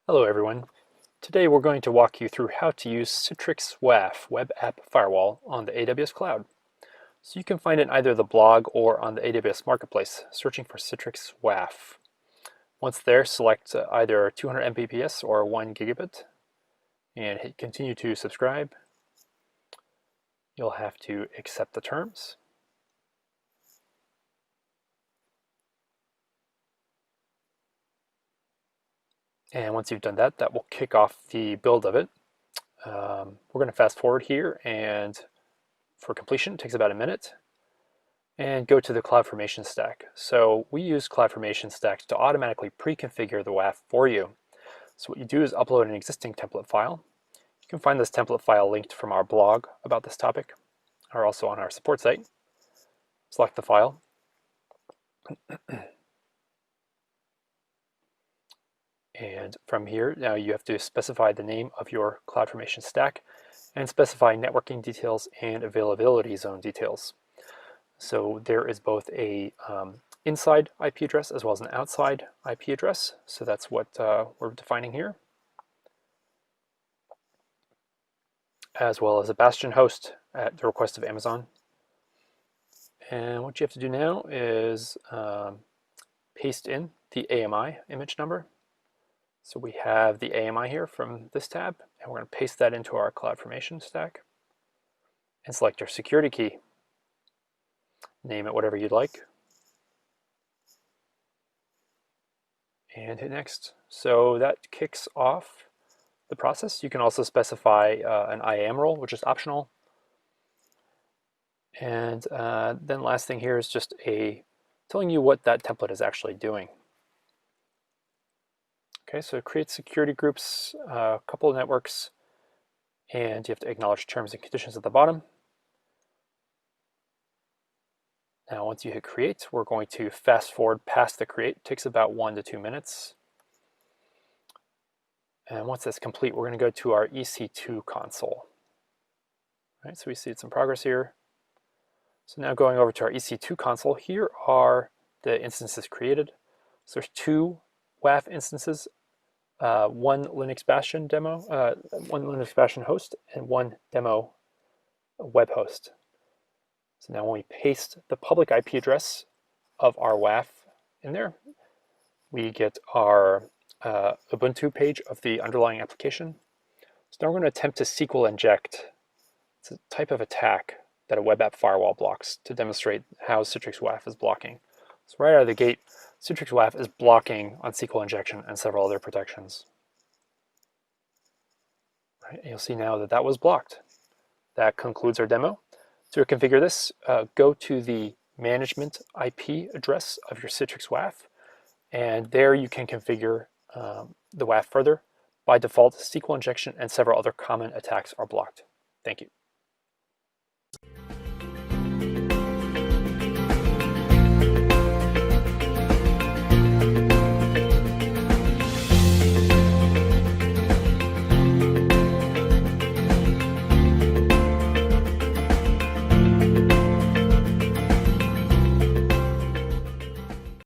Hello everyone. Today we're going to walk you through how to use Citrix WAF Web App Firewall on the AWS Cloud. So you can find it in either the blog or on the AWS Marketplace, searching for Citrix WAF. Once there, select either 200 Mbps or 1 gigabit and hit continue to subscribe. You'll have to accept the terms. And once you've done that, that will kick off the build of it. We're going to fast forward here, and for completion, it takes about a minute. And go to the CloudFormation stack. So we use CloudFormation stack to automatically pre-configure the WAF for you. So what you do is upload an existing template file. You can find this template file linked from our blog about this topic, or also on our support site. Select the file. And from here, now you have to specify the name of your CloudFormation stack and specify networking details and availability zone details. So there is both a inside IP address as well as an outside IP address. So that's what we're defining here. As well as a bastion host at the request of Amazon. And what you have to do now is paste in the AMI image number. So we have the AMI here from this tab, and we're going to paste that into our CloudFormation stack. And select your security key. Name it whatever you'd like. And hit next. So that kicks off the process. You can also specify an IAM role, which is optional. And then last thing here is just telling you what that template is actually doing. Okay, so create security groups, a couple of networks, and you have to acknowledge terms and conditions at the bottom. Now, once you hit create, we're going to fast forward past the create. It takes about 1 to 2 minutes. And once that's complete, we're going to go to our EC2 console. All right, so we see it's in progress here. So now going over to our EC2 console, here are the instances created. So there's 2 WAF instances, one Linux Bastion demo, one Linux Bastion host, and 1 demo web host. So now when we paste the public IP address of our WAF in there, we get our Ubuntu page of the underlying application. So now we're going to attempt to SQL inject. It's a type of attack that a web app firewall blocks to demonstrate how Citrix WAF is blocking. So right out of the gate, Citrix WAF is blocking on SQL injection and several other protections. Right, and you'll see now that that was blocked. That concludes our demo. To configure this, go to the management IP address of your Citrix WAF, and there you can configure the WAF further. By default, SQL injection and several other common attacks are blocked. Thank you.